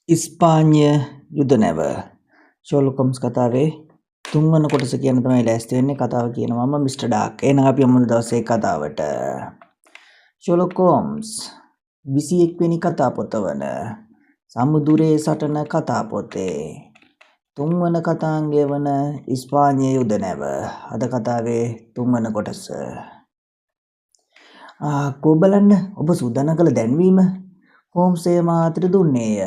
ඉස්පාඤ්ඤ යුද නැව Sherlock Holmes කතාවේ තුන්වන කොටස කියන තමයි ලෑස්ති වෙන්නේ. කතාව කියනවා මම මිස්ටර් ඩාර්ක්. එහෙනම් අපි යමු දවසේ කතාවට. ෂර්ලොක් හෝම්ස් 21 වෙනි කතා පොත වන සමුදුරේ සටන කතා පොතේ තුන්වන කතාංගය වන ඉස්පාඤ්ඤ යුද නැව. අද කතාවේ තුන්වන කොටස. කෝ බලන්න ඔබ සූදානම් කළ දැන්වීම හෝම්ස් එය මාතට දුන්නේය.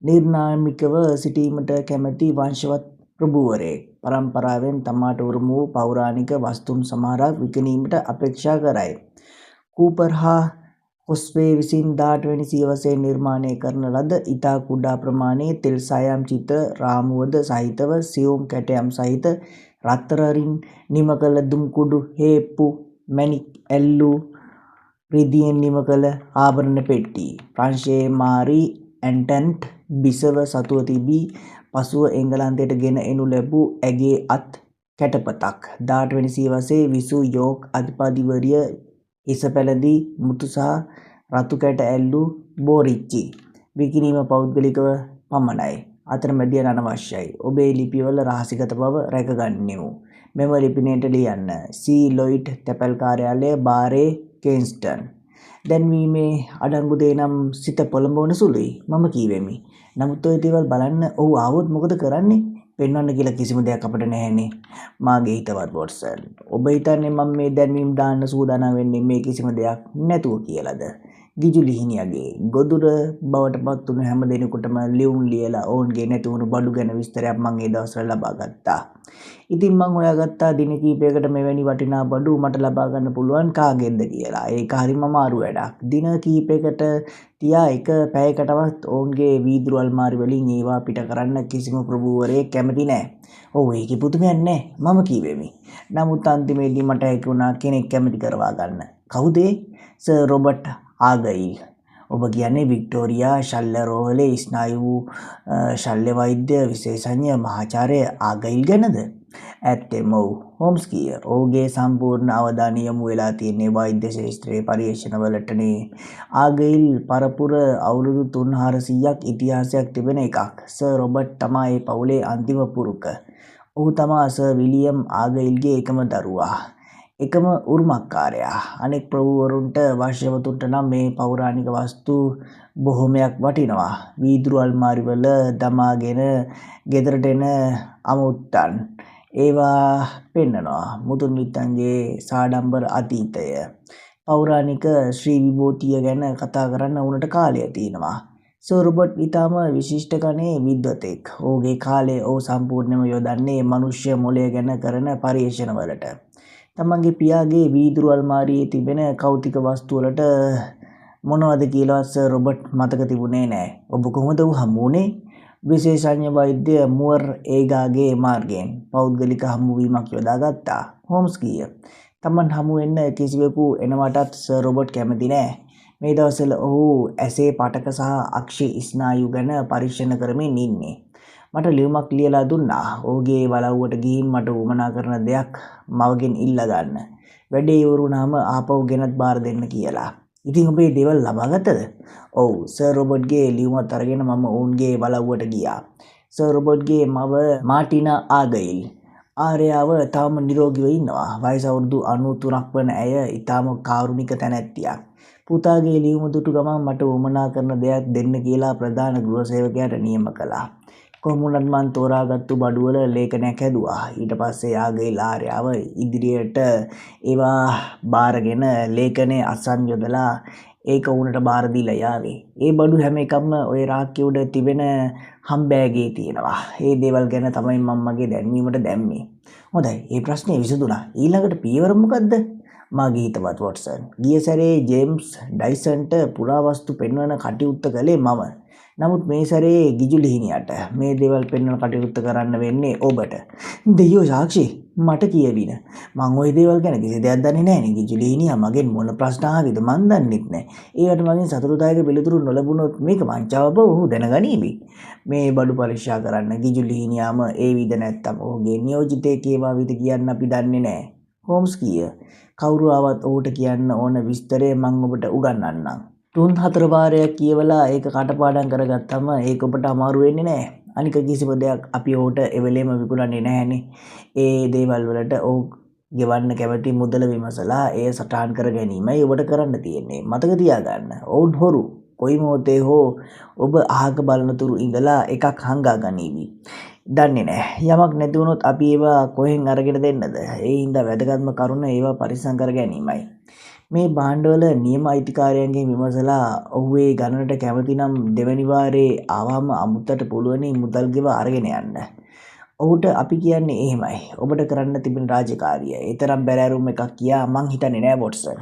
නිර්නාමිකව සිටීමට කැමැති වංශවත් ප්‍රභූවරයෙක් පරම්පරාවෙන් තමාට උරුම වූ පෞරාණික වස්තුන් සමහරක් විකිණීමට අපේක්ෂා කරයි. කූපර් හා හොස්වේ විසින් 18 වෙනි සියවසේ නිර්මාණය කරන ලද ඉතා කුඩා ප්‍රමාණයේ තෙල් සායම් චිත්‍ර රාමුවද සහිතව සියුම් කැටයම් සහිත රත්තරරින් නිම කළ දුම් කුඩු හේප්පු මැණික් ඇල්ලූ රිදියෙන් නිම කළ ආභරණ පෙට්ටි ප්‍රංශයේ මාරී ඇන්ටන්ට් බිසව සතුව තිබී පසුව එංගලන්තයට ගෙන එනු ලැබූ ඇගේ අත් කැටපතක් 18 වෙනි සියවසේ විසූ යෝක් අධිපතිවරිය හිස පැළඳී මුතු සහ රතු කැට ඇල්ලූ බෝරිච්චි විකිණීම පෞද්ගලිකව පමණයි. අතරමැදියන් අනවශ්‍යයි. ඔබේ ලිපිවල රහසිගත බව රැකගන්නෙමු. මෙම ලිපිනයට ලියන්න. සී ලොයිඩ් තැපැල් කාර්යාලය බාරේ කේන්ස්ටන්. දැන්වීමේ අඩංගු දේ නම් සිත පොළඹවන සුළුයි. මම කීවෙමි. නමුත් ඔය දේවල් බලන්න ඔහු ආවොත් මොකද කරන්නේ? පෙන්වන්න කියලා කිසිම දෙයක් අපිට නැහැනේ. මාගේ හිතවත් වොට්සන්. ඔබ හිතන්නේ මම මේ දැන්වීම දාන්න සූදානම් වෙන්නේ මේ කිසිම දෙයක් නැතුව කියලාද? ගිජු ලිහිණියගේ ගොදුර බවට පත් වුණු හැම දිනෙකටම ලියුම් ලියලා ඔවුන්ගේ නැති වුණු බඩු ගැන විස්තරයක් මම ඒ දවස්වල ලබා ගත්තා. ඉතින් මං හොයාගත්තා දින කිහිපයකට මෙවැනි වටිනා බඩු මට ලබා ගන්න පුළුවන් කාගෙන්ද කියලා. ඒක හරිම අමාරු වැඩක්. දින කිහිපයකට තියා එක පැයකටවත් ඔවුන්ගේ වීදුරු අල්මාරි වලින් ඒවා පිට කරන්න කිසිම ප්‍රභූවරයෙක් කැමති නැහැ. ඔව් ඒකේ පුදුමයක් නැහැ. මම කිව්වෙමි. නමුත් අන්තිමේදී මට හැකි වුණා කෙනෙක් කැමති කරවා ගන්න. කවුද? සර් රොබර්ට් ආගයිල්. ඔබ කියන්නේ වික්ටෝරියා ශල්‍ය රෝහලේ ස්නායු ශල්‍ය වෛද්‍ය විශේෂඥ මහාචාර්ය ආගයිල් ගැනද? ඇත්තෙම ඔව්. හෝම්ස් කීය. ඔහුගේ සම්පූර්ණ අවධානය යොමු වෙලා තියෙන්නේ වෛද්‍ය ශාස්ත්‍රයේ පරීක්ෂණවලටනේ. ආගයිල් පරපුර අවුරුදු 300ක් ඉතිහාසයක් තිබෙන එකක්. සර් රොබර්ට් තමයි ඒ පවුලේ අන්තිම පුරුක. ඔහු තමයි සර් විලියම් ආගයිල්ගේ එකම දරුවා. එකම උරුමකාරයා. අනෙක් ප්‍රභූවරුන්ට වංශවතුන්ට නම් මේ පෞරාණික වස්තු බොහොමයක් වටිනවා. වීදුරු අල්මාරි වල දමාගෙන ගෙදරට එන අමුත්තන් ඒවා පෙන්නනවා. මුතුන් මිත්තන්ගේ සාඩම්බර අතීතය. පෞරාණික ශ්‍රී විභූතිය ගැන කතා කරන්න උනට කාලය තියෙනවා. සර් රොබර්ට් ඊටම විශිෂ්ට කණේ විද්වතෙක්. ඔහුගේ කාලය ඔහු සම්පූර්ණයෙන්ම යොදන්නේ මනුෂ්‍ය මොළය ගැන කරන පරීක්ෂණවලට. තමන්ගේ පියාගේ වීදුරු අල්මාරියේ තිබෙන කෞතික වස්තු වලට මොනවද කියලාවත් සර් රොබර්ට් මතක තිබුණේ නැහැ. ඔබ කොහොමද ඌ හමුුනේ? විශේෂඥ වෛද්‍ය මුවර් ඒගාගේ මාර්ගයෙන් පෞද්ගලික හමුවීමක් යොදාගත්තා. හෝම්ස් කීය. තමන් හමු වෙන්න කිසිවෙකු එනවටත් සර් රොබර්ට් කැමති නැහැ. මේ දවස්වල ඔහු ඇසේ පටක සහ අක්ෂි ස්නායු ගැන පරීක්ෂණ කරමින් ඉන්නේ. මට ලියුමක් ලියලා දුන්නා. ඔහුගේ වලව්වට ගිහින් මට උවමනා කරන දෙයක් මවගෙන් ඉල්ලා ගන්න. වැඩේ ඉවර වුණාම ආපහු ගෙනත් බාර දෙන්න කියලා. ඉතින් ඔබ මේ දේවල් ලබා ගත්තද? ඔව් සර් රොබර්ට්ගේ ලියුමත් අරගෙන මම ඔවුන්ගේ වලව්වට ගියා. සර් රොබර්ට්ගේ මව මාටිනා ආගයිල්. ආර්යාව තාම නිරෝගීව ඉන්නවා. වයස අවුරුදු 93ක් වන ඇය ඊටාම කාරුණික තැනැත්තියක්. පුතාගේ ලියුම දුටු ගමන් මට උවමනා කරන දෙයක් දෙන්න කියලා ප්‍රධාන ගෘහ සේවකයාට නියම කළා. කොහොමුණත් මං තෝරාගත්තු බඩුවල ලේඛනයක් හැදුවා. ඊට පස්සේ ආගයිල් ආර්යාව ඉදිරියට ඒවා බාරගෙන ලේඛනයේ අසන් යොදලා ඒක උණට බාර දීලා යාවේ. ඒ බඩු හැම එකක්ම ওই රාක්කේ උඩ තිබෙන හම්බෑගේ තියෙනවා. ඒ දේවල් ගැන තමයි මම මගේ දැන්වීමට දැම්මේ. හොඳයි. මේ ප්‍රශ්නේ විසඳුණා. ඊළඟට පියවර මොකද්ද? මාගේ හිතවත් වොට්සන්. ගිය සැරේ ජේම්ස් ඩයිසන්ට පුරාවස්තු පෙන්වන කටයුත්ත කළේ මම. නමුත් මේ සැරේ ගිජු ලිහිණියට මේ දේවල් පෙන්වන කටයුත්ත කරන්න වෙන්නේ ඔබට. දෙයියෝ සාක්ෂි මට කියවින. මං ওই දේවල් ගැන කිසි දෙයක් දන්නේ නැහැ නේ. ගිජු ලිහිණියා මගෙන් මොන ප්‍රශ්න ආවේද මන් දන්නෙත් නැහැ. ඒකට මගෙන් සතුටුදායක පිළිතුරු නොලැබුණොත් මේක වංචාව බව ඔහු දැනගනීවි. මේ බඩු පරීක්ෂා කරන්න ගිජු ලිහිණියාම ඒ විද නැත්තම් ඔහුගේ නියෝජිතයෙක් ඒවා විද කියන්න අපි දන්නේ නැහැ. හෝම්ස් කීය. කවුරු ආවත් ඔහුට කියන්න ඕන විස්තරය මං ඔබට උගන්වන්නම්. 3-4 වාරයක් කියවලා ඒක කටපාඩම් කරගත්තම ඒක ඔබට අමාරු වෙන්නේ නැහැ. අනික කිසිම දෙයක් අපි ඕට එවෙලෙම විකුණන්නේ නැහැනේ. ඒ දේවල් වලට ඔව් ගෙවන්න කැමති මුදල විමසලා එය සටහන් කර ගැනීමයි ඔබට කරන්න තියෙන්නේ. මතක තියාගන්න. ඔවුන් හොරු. කොයි මොහොතේ හෝ ඔබ අහක බලනතුරු ඉඳලා එකක් හංගා ගනීවි. දන්නේ නැහැ. යමක් නැති වුණොත් අපි ඒවා කොහෙන් අරගෙන දෙන්නද? ඒ හින්දා වැදගත්ම කරුණ ඒවා පරිස්සම් කර ගැනීමයි. මේ භාණ්ඩවල නියම අයිතිකාරයන්ගෙන් විමසලා ඔහු ඒ ගණනට කැමති නම් දෙවැනි වාරේ ආවම අමුත්තට පුළුවනි මුදල් ගෙව අරගෙන යන්න. ඔහුට අපි කියන්නේ එහෙමයි. ඔබට කරන්න තිබෙන රාජකාරිය. ඒ තරම් බැරෑරුම් එකක් කියා මං හිතන්නේ නෑ වොට්සන්.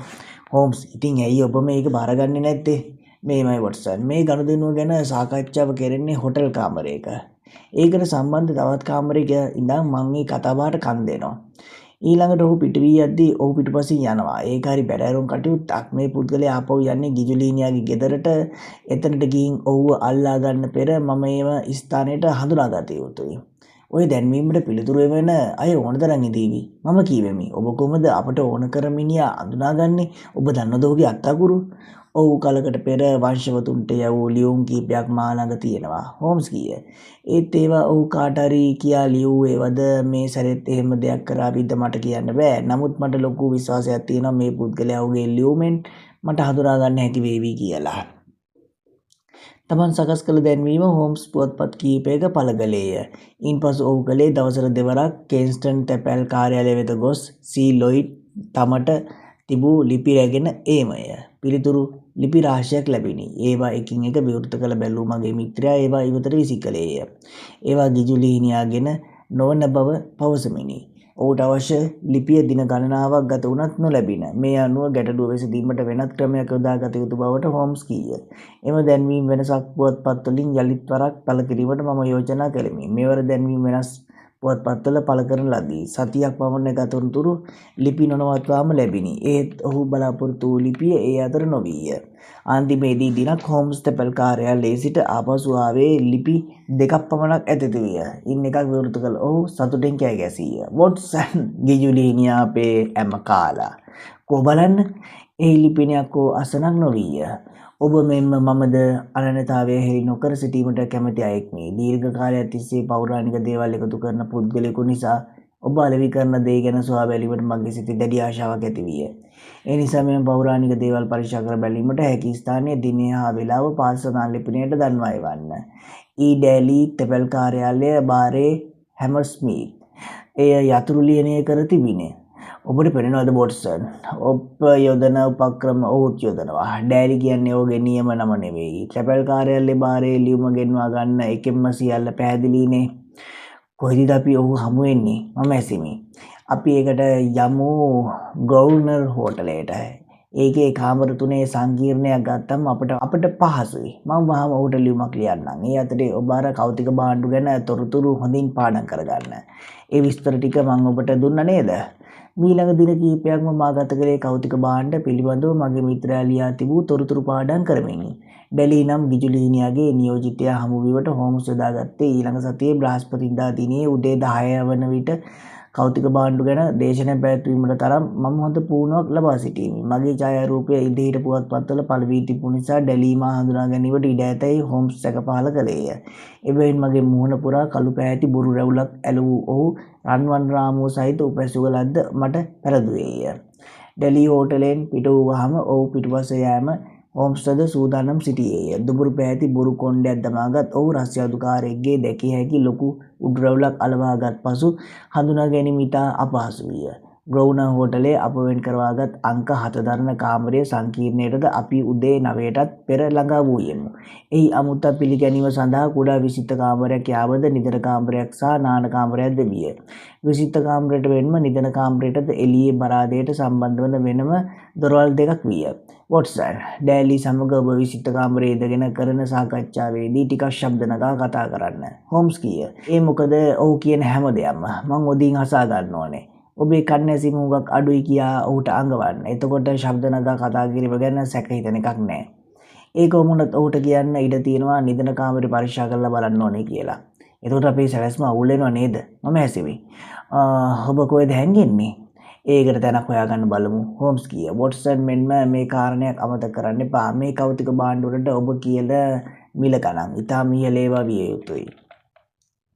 හෝම්ස් ඉතින් ඇයි ඔබ මේක බාරගන්නේ නැත්තේ? මේමයි වොට්සන්. මේ ගනුදෙනුව ගැන සාකච්ඡාව කෙරෙන්නේ හොටල් කාමරයක. ඒකට සම්බන්ධ තවත් කාමරයක ඉඳන් මං මේ කතාබහට කන් දෙනවා. ඊළඟට ඔහු පිට වී යද්දී ඔහු පිටුපසින් යනවා. ඒක හරි බැලෑරුම් කටයුත්තක්. මේ පුද්ගලයා ආපහු යන්නේ ගිජුලීනියාගේ ගෙදරට. එතනට ගිහින් ඔහුව අල්ලා ගන්න පෙර මම ඒව ස්ථානයට හඳුනාගත යුතුයි. ඔය දැන්වීමට පිළිතුරු වෙන අය ඕන තරම් ඉදීවි. මම කීවෙමි. ඔබ කොහොමද අපට ඕන කර මිනිහා අඳුනාගන්නේ? ඔබ දන්නවද ඔහුගේ අත්තගුරු? ඔහු කලකට පෙර වංශවතුන්ට යවූ ලියුම් කීපයක් මා ළඟ තියෙනවා. හෝම්ස් කීය. ඒත් ඒවා ඔහු කාට හරි කියා ලියූ ඒවද මේ සැරෙත් එහෙම දෙයක් කරාවිද මට කියන්න බෑ. නමුත් මට ලොකු විශ්වාසයක් තියෙනවා මේ පුද්ගලයා ඔහුගේ ලියුමෙන් මට හඳුනා ගන්න හැකි වේවි කියලා. තමන් සකස් කළ දැන්වීම හෝම්ස් පුවත්පත් කීපයක පළ කළේය. ඉන්පසු ඔහු කළේ දවසට දෙවරක් කේන්ස්ටන් තැපැල් කාර්යාලය වෙත ගොස් සී ලොයිඩ් තමට තිබූ ලිපි රැගෙන ඒමය. පිළිතුරු ලිපි රාශියක් ලැබිණි. ඒවා එකින් එක විවෘත කළ බැලූ මගේ මිත්‍රයා ඒවා ඉවතට විසි කළේය. ඒවා ගිජුලීනියාගෙන නොවන බව පවසමිනි. ඔහුට අවශ්‍ය ලිපිය දින ගණනාවක් ගත වුණත් නොලැබිණ. මේ අනුව ගැටලුව විසඳීමට වෙනත් ක්‍රමයක් යොදාගත යුතු බවට හෝම්ස් කීය. එම දැන්වීම් වෙනසක් පුවත්පත්වලින් යළිත් වරක් පළ කිරීමට මම යෝජනා කළෙමි. මෙවර දැන්වීම් වෙනස් පුවත්පත්වල පළ කරන ලදී. සතියක් පමණ ගත වුණතුරු ලිපි නොනවත්වාම ලැබිණි. ඒත් ඔහු බලාපොරොත්තු වූ ලිපිය ඒ අතර නොවීය. අන්තිමේදී දිනක් හෝම්ස් තැපැල් කාර්යාලයේ සිට ආපසු ආවේ ලිපි 2ක් පමණක් ඇතෙතු විය. ඉන් එකක් විවෘත කළ ඔහු සතුටින් කෑ ගැසීය. වොට්සන් ගිජුලීනියා අපේ ඇම කාලා. කෝ බලන්න ඒ ලිපිනයක් කෝ අසනක් නොවීය. ඔබ මෙන්ම මමද අනන්‍යතාවය හෙළි නොකර සිටීමට කැමති අයෙක්මි. දීර්ඝ කාලයක් තිස්සේ පෞරාණික දේවල් එකතු කරන පුද්ගලයෙකු නිසා ඔබ අලෙවි කරන දේ ගැන සොයා බැලීමට මගේ සිතේ දැඩි ආශාවක් ඇති විය. ඒ නිසා මෙම පෞරාණික දේවල් පරීක්ෂා කර බැලීමට හැකි ස්ථානයේ දිනය හා වේලාව පාසල් ලිපිනයට දන්වා එවන්න. ඊ ඩෑලි තැපැල් කාර්යාලය බාරේ හැමර්ස්මීත්. එය යතුරු ලියනය කර තිබිණි. ඔබට පෙනෙනවද වොට්සන්? ඔබ යොදන උපක්‍රම ඔහුත් යොදනවා. ඩෑලි කියන්නේ ඔහුගේ නියම නම නෙවෙයි. තැපැල් කාර්යාලයේ බාරේ ලියුම ගෙන්වා ගන්න එකෙන්ම සියල්ල පැහැදිලිනේ. කොහෙද අපි ඔහු හමු වෙන්නේ? මම ඇසිමි. අපි ඒකට යමු ගවර්නර් හෝටලයට. ඒකේ කාමර 3 සංකීර්ණයක් ගත්තම අපට පහසුයි. මම වහම ඔහුට ලියුමක් ලියන්නම්. ඒ අතරේ ඔබ අර කෞතික භාණ්ඩු ගැන තොරතුරු හොඳින් පාඩම් කරගන්න. ඒ විස්තර ටික මම ඔබට දුන්නා නේද? මීළඟ දින කිහිපයක්ම මා ගත කළේ කෞතික භාණ්ඩ පිළිබඳව මගේ මිත්‍රයා ලියා තිබූ තොරතුරු පාඩම් කරමිනි. ඩෙලි නම් ගිජුලීනියාගේ නියෝජිතයා හමුවීමට හෝම්ස් යොදාගත්තේ ඊළඟ සතියේ බ්‍රහස්පතින්දා දිනේ උදේ 10 වන විට කෞතික භාණ්ඩු ගැන දේශන පැවැත්වීමට තරම් මම හොඳ පුහුණුවක් ලබා සිටිමි. මගේ ඡායාරූපය ඉදිරියට පුවත්පත්වල පළ වී තිබුණු නිසා ඩෙලි මා හඳුනා ගැනීමට ඉඩ ඇතැයි හෝම්ස් සැක පහළ කළේය. එබැවින් මගේ මුහුණ පුරා කළු පැහැති බොරු රැවුලක් ඇලවූ ඔහු රන්වන් රාමුව සහිත උපැසුවලද්ද මට පැරදුවේය. ඩෙලි හෝටලෙන් පිට වූවහම ඔහු පිටුපස යෑම හෝම්ස්ද සූදානම් සිටියේය. දුඹුරු පැහැති බොරු කොණ්ඩයක් දමාගත් ඔහු රස්තියාදුකාරයෙක්ගේ දැකිය හැකි ලොකු උඩු රැවුලක් අලවාගත් පසු හඳුනා ගැනීම ඉතා අපහසු විය. ග්‍රෝවුනර් හෝටලේ අප වෙන් කරවාගත් අංක 7 දරන කාමරයේ සංකීර්ණයටද අපි උදේ 9ටත් පෙර ළඟා වූයෙමු. එහි අමුත්තා පිළිගැනීම සඳහා කුඩා විසිත කාමරයක් යාවද නිදන කාමරයක් සහ නාන කාමරයක්ද විය. විසිත කාමරයට වෙන්ම නිදන කාමරයටද එළියේ බරාදයට සම්බන්ධ වන වෙනම දොරවල් දෙකක් විය. වොට්සන් ඩෑලි සමග ඔබ විසිත කාමරයේ ඉඳගෙන කරන සාකච්ඡාවේදී ටිකක් ශබ්ද නගා කතා කරන්න. හෝම්ස් කීය. ඒ මොකද ඔහු කියන හැම දෙයක්ම මං ඔදින් අසා ගන්න ඕනේ. ඔබේ කන්නැසීම හුඟක් අඩුයි කියා ඔහුට අඟවන්න. එතකොට ශබ්ද නගා කතා කිරීම ගැන සැක හිතෙන එකක් නැහැ. ඒක වුණත් ඔහුට කියන්න ඉඩ තියෙනවා නිදන කාමරේ පරීක්ෂා කරලා බලන්න ඕනේ කියලා. එතකොට අපේ සැලැස්ම අවුල් වෙනව නේද? මම ඇසෙවි. ඔබ කොහෙද හැංගෙන්නේ? ඒකට තැනක් හොයාගන්න බලමු. හෝම්ස් කිය. වොට්සන් මෙන්ම මේ කාරණයක් අමතක කරන්න එපා. මේ කෞතුක භාණ්ඩවලට ඔබ කියන මිල ගණන් ඉතාම ඉහළ ඒවා විය යුතුයි.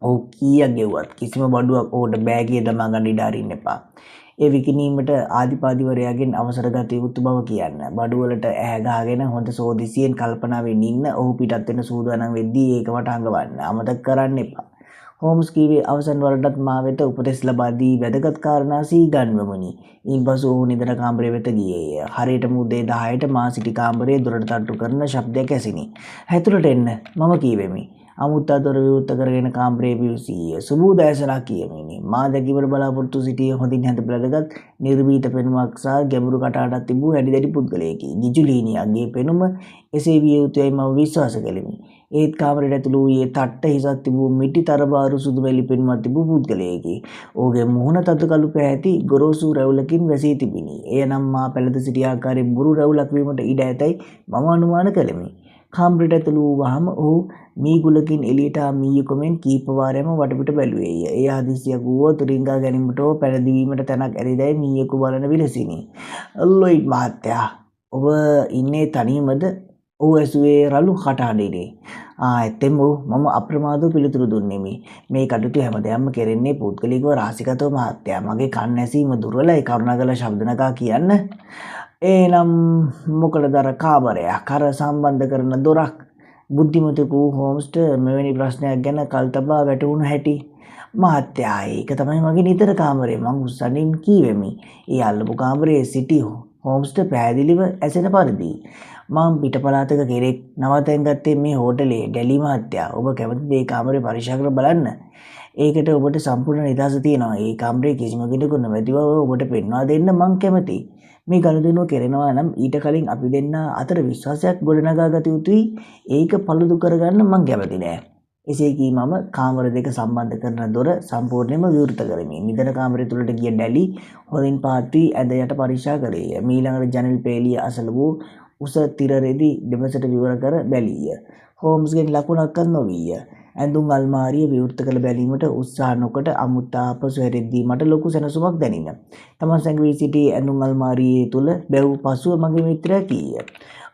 ඔහු කීයක් ගෙව්වත් කිසිම බඩුවක් ඔහුට බෑගිය දමා ගන්න ඉඩ අරින්න එපා. ඒ විකිණීමට ආධිපතිවරයාගෙන් අවසර ගත යුතු බව කියන්න. බඩුවලට ඇහැ ගහගෙන හොඳ සෝදිසියෙන් කල්පනාවෙන් ඉන්න. ඔහු පිටත් වෙන සූදානම් වෙද්දී ඒක වටහඟවන්න. අමතක කරන්න එපා. හෝම්ස් කීවේ අවසන් වරටත් මා වෙත උපදෙස් ලබා දී වැදගත් කාරණා සීගන්වමුනි. ඉන්පසු ඔහු නිදන කාමරය වෙත ගියේය. හරියටම උදේ 10ට මා සිටි කාමරයේ දොරට තට්ටු කරන ශබ්දයක් ඇසිනි. "ඇතුළට එන්න" මම කීවෙමි. අමුත්තා දොර විවෘත කරගෙන කාමරයේ පිවිසීය. "සුබෝදෑසනක්" කියමිනි. මා දැකීමට බලාපොරොත්තු සිටියේ හොඳින් හැඳ බැලගත් නිර්භීත පෙනුමක් සහ ගැඹුරු කටහඬක් තිබූ හැඩි පුද්ගලයෙකි. ගිජුලීනියගේ පෙනුම එසේ විය යුතුයයි මම විශ්වාස කළෙමි. ඒත් කාමරයට ඇතුළු වූයේ තට්ට හිසක් තිබූ මිටි තරබාරු සුදු වැලි පෙනුමක් තිබූ පුද්ගලයෙකි. ඔහුගේ මුහුණ තතු කළු පැහැති ගොරෝසු රැවුලකින් වැසී තිබිණි. එය නම් මා පැළඳ සිටි ආකාරයෙන් බුරු රැවුලක් වීමට ඉඩ ඇතැයි මම අනුමාන කළෙමි. කාමරයට ඇතුළු වූවහම ඔහු මීගුලකින් එළියට ආ මීයකමෙන් කීප වාරයක්ම වටපිට බැලුවේය. එය හදිසියක් වුවොත් රිංගා ගැනීමට හෝ පැනදීමට තැනක් ඇතිදැයි මීයකු බලන විලසිනි. "ලොයිඩ් මහත්තයා, ඔබ ඉන්නේ තනියමද?" ඔහු ඇසුවේ රළු කටහඬිනි. ඇත්තෙන්ම මම අප්‍රමාදව පිළිතුරු දුන්නෙමි. "මේ කටයුතු හැමදේම කෙරෙන්නේ පුද්ගලිකව රහසිගතව මහත්තයා. මගේ කන් ඇසීම දුර්වලයි. කරුණාකරලා ශබ්ද නගා කියන්න." "එනම් මොකටද අර කාමරයක්, අර සම්බන්ධ කරන දොරක්?" බුද්ධිමතෙකු හෝම්ස්ට මෙවැනි ප්‍රශ්නයක් ගැන කල්තබා වැටහුණු හැටි. "මහත්තයා, ඒක තමයි මගේ නිතර කාමරය." මං උස්සනින් කීවෙමි. ඒ අල්ලපු කාමරයේ සිටි හෝම්ස්ට පැහැදිලිව ඇසෙන පරිදි. "මං පිටපළාතක කෙනෙක්. නවතැන් ගත්තේ මේ හෝටලේ. ඩැලි මහත්තයා, ඔබ කැමතිද ඒ කාමරය පරීක්ෂා කරලා බලන්න? ඒකට ඔබට සම්පූර්ණ නිදහස තියෙනවා. ඒ කාමරේ කිසිම කෙනෙකු නොමැති බව ඔබට පෙන්වා දෙන්න මං කැමතියි. මේ ගනුදෙනුව කෙරෙනවා නම් ඊට කලින් අපි දෙන්න අතර විශ්වාසයක් ගොඩනගා ගත යුතුයි. ඒක පළුදු කරගන්න මං කැමති නෑ." එසේ කී මම කාමර දෙක සම්බන්ධ කරන දොර සම්පූර්ණයෙන්ම විවෘත කරමි. නිදන කාමරය තුළට ගිය ඩැලි හොඳින් පාත් වී ඇඳ යට පරීක්ෂා කළේය. මීළඟට ජනෙල් පේලිය අසල වූ උස තිර රෙදි දෙපසට විවර කර බැලීය. හෝම්ස්ගෙන් ලකුණක්වත් නොවීය. ඇඳුම් අල්මාරිය විවෘත කළ බැලීමට උත්සාහ නොකොට අමුත්තා ආපසු හැරෙද්දී මට ලොකු සැනසුමක් දැනින. තමන් සැඟවී සිටි ඇඳුම් අල්මාරියේ තුල බැව් පසුව මගේ මිත්‍රයා කීය.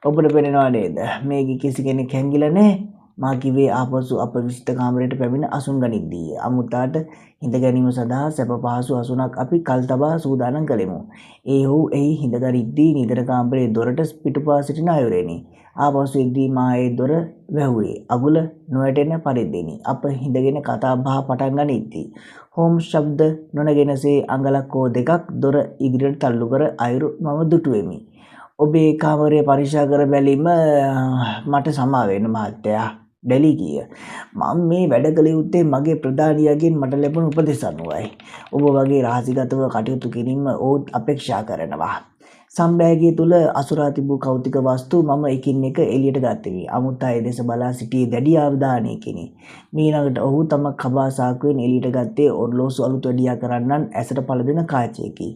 "ඔබට පෙනෙනවා නේද? මේකේ කිසි කෙනෙක් හැංගිලා නැහැ." මා කිව්වේ ආපසු අප විසිත කාමරයට පැමිණ අසුන් ගනිද්දීය. අමුත්තාට හිඳ ගැනීම සඳහා සැප පහසු අසුනක් අපි කල් තබා සූදානම් කළෙමු. ඔහු එහි හිඳ ගනිද්දී නිදන කාමරයේ දොරට පිටුපා සිටින අයුරෙනි. ආපසු එද්දී මා ඒ දොර වැහුවේ අගුල නොවැටෙන පරිද්දෙනි. අප හිඳගෙන කතා බහ පටන් ගනිද්දී හෝම්ස් ශබ්ද නොනගෙනසේ අඟලක් හෝ දෙකක් දොර ඉදිරියට තල්ලු කර අයුරු මම දුටුවෙමි. "ඔබේ කාමරය පරීක්ෂා කර බැලීම මට සමා වෙන්න මහත්තයා." ඩැලි කීය. "මම මේ වැඩ කළ යුත්තේ මගේ ප්‍රධානියාගෙන් මට ලැබුණු උපදෙස් අනුවයි. ඔබ වගේ රහසිගතව කටයුතු කිරීම ඔහුත් අපේක්ෂා කරනවා." සම්බෑගිය තුල අසුරා තිබූ කෞතුක වස්තු මම එකින් එක එළියට ගත්තෙමි. අමුත්තා ඒ දෙස බලා සිටියේ දැඩි අවධානයකිනි. මීළඟට ඔහු තම කබා සාක්කුවෙන් එළියට ගත්තේ ඔරලෝසු අලුත් වැඩියා කරන්නන් ඇසට පළදෙන කාචයකි.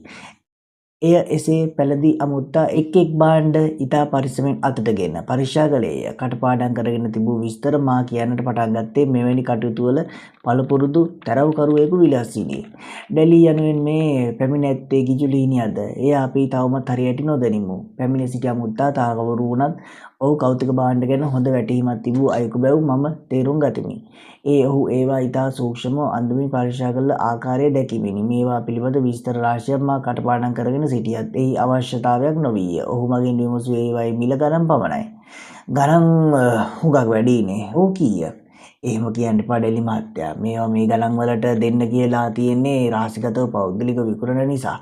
එය එසේ පැළඳී අමුත්තා එක් භාණ්ඩ ඉතා පරිස්සමෙන් අතටගෙන පරීක්ෂා කළේය. කටපාඩම් කරගෙන තිබූ විස්තර මා කියන්නට පටන් ගත්තේ මෙවැනි කටයුතු වල පළපුරුදු තැරව්කරුවෙකු විලාසිනි. "ඩැලි යනුවෙන් මේ පැමිණ ඇත්තේ ගිජුලීනියද? එය අපි තවමත් හරියට නොදනිමු." පැමිණ සිටි අමුත්තා තාකවරු වුණත් ඔහු කෞතුක භාණ්ඩ ගැන හොඳ වැටහීමක් තිබූ අයෙකු බැව් මම තේරුම් ගතිමි. ඔහු ඒවා ඉතා සූක්ෂමව අන්දමින් පරීක්ෂා කළ ආකාරය දැකීමෙනි. මේවා පිළිබඳ විස්තර රාශියක් මා කටපාඩම් කරගෙන සිටියත් එහි අවශ්‍යතාවයක් නොවීය. ඔහු මගෙන් විමසුවේ ඒවායේ මිල ගණන් පමණයි. "ගණන් හුඟක් වැඩිනේ." ඔහු කීය. "එහෙම කියන්න එපා ඩෙලි මහත්තයා. මේවා මේ ගණන් වලට දෙන්න කියලා තියෙන්නේ රහසිගතව පෞද්ගලික විකුණන නිසා.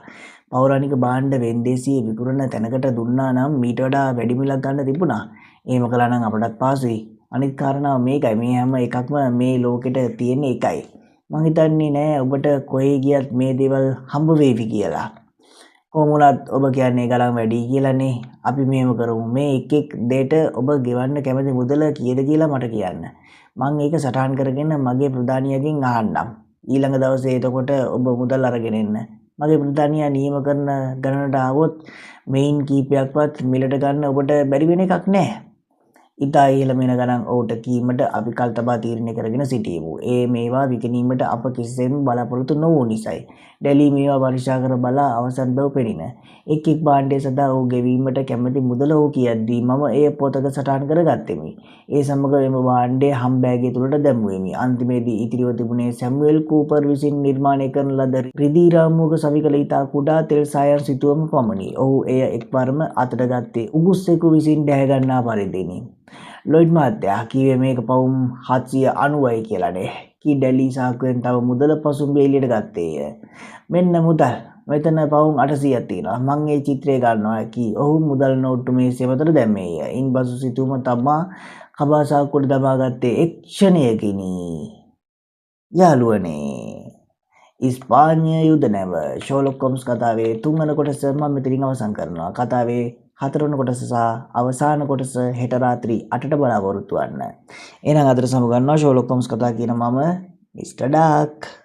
පෞරාණික භාණ්ඩ වෙන්දේසියේ විකුණන තැනකට දුන්නා නම් මීට වඩා වැඩි මිලක් ගන්න තිබුණා. එහෙම කළා නම් අපටත් පාසුයි. අනිත් කාරණාව මේකයි, මේ හැම එකක්ම මේ ලෝකෙට තියෙන එකයි. මං හිතන්නේ නෑ ඔබට කොහේ ගියත් මේ දේවල් හම්බ වේවි කියලා." "කොහොම වුණත් ඔබ කියන්නේ ගණන් වැඩි කියලානේ. අපි මෙහෙම කරමු. මේ එක් දෙයට ඔබ ගෙවන්න කැමති මුදල කීයද කියලා මට කියන්න. මං ඒක සටහන් කරගෙන මගේ ප්‍රධානියාගෙන් අහන්නම්. ඊළඟ දවසේ එතකොට ඔබ මුදල් අරගෙන එන්න. මගේ ප්‍රධානියා නියම කරන ගණනට ආවොත් මෙයින් කීපයක්වත් මිලට ගන්න ඔබට බැරි වෙන එකක් නෑ." ඉතා ඉහළ මිල ගණන් ඔහුට කීමට අපි කල් තබා තීරණය කරගෙන සිටියෙමු. ඒ මේවා විකිණීමට අප කිසිසේත්ම බලාපොරොත්තු නොවූ නිසයි. ඩෙලී මේවා පරීක්ෂා කර බලා අවසන් බව පෙනින. එක් භාණ්ඩය සඳහා ඔහු ගෙවීමට කැමැති මුදල ඔහු කියද්දී මම එය පොතක සටහන් කර ගත්තෙමි. ඒ සමග එම භාණ්ඩය හම්බෑගේ තුළට දැමුවෙමි. අන්තිමේදී ඉතිරිව තිබුණේ සැමුවෙල් කූපර් විසින් නිර්මාණය කරන ලද රිදී රාමුවක සවිකල ඉතා කුඩා තෙල් සායන් සිතුවම පමණි. ඔහු එය එක්වරම අතට ගත්තේ උගුස්සෙකු විසින් ඩැහැගන්නා පරිදිනි. ලොයිඩ් මහත්තයා කීවේ මේක පවුම් 790යි කියලානේ. කී ඩැලී සාක්කුවෙන් තව මුදල පසුම්බිය එළියට ගත්තේය. මෙන්න මුදල්. මෙතන පවුම් 800ක් තියෙනවා. මං ඒ චිත්‍රය ගන්නවා කී. ඔහු මුදල් නෝට්ටු මේසය මතට දැම්මේය. ඉන්පසු සිතුවම තමා කබා සාක්කුවට දමා ගත්තේ එක් ක්ෂණයකිනි. යාළුවනේ. ඉස්පාඤ්ඤ යුද නැව ෂර්ලොක් හෝම්ස් කතාවේ 3 වන කොටස මම මෙතනින් අවසන් කරනවා. කතාවේ 4 වන කොටස සහ අවසාන කොටස හෙට රාත්‍රී 8ට බලාපොරොත්තු වෙන්න. එහෙනම් අදට සමුගන්නවා ෂර්ලොක් හෝම්ස් කතා කියන මම මිස්ටර් ඩාක්.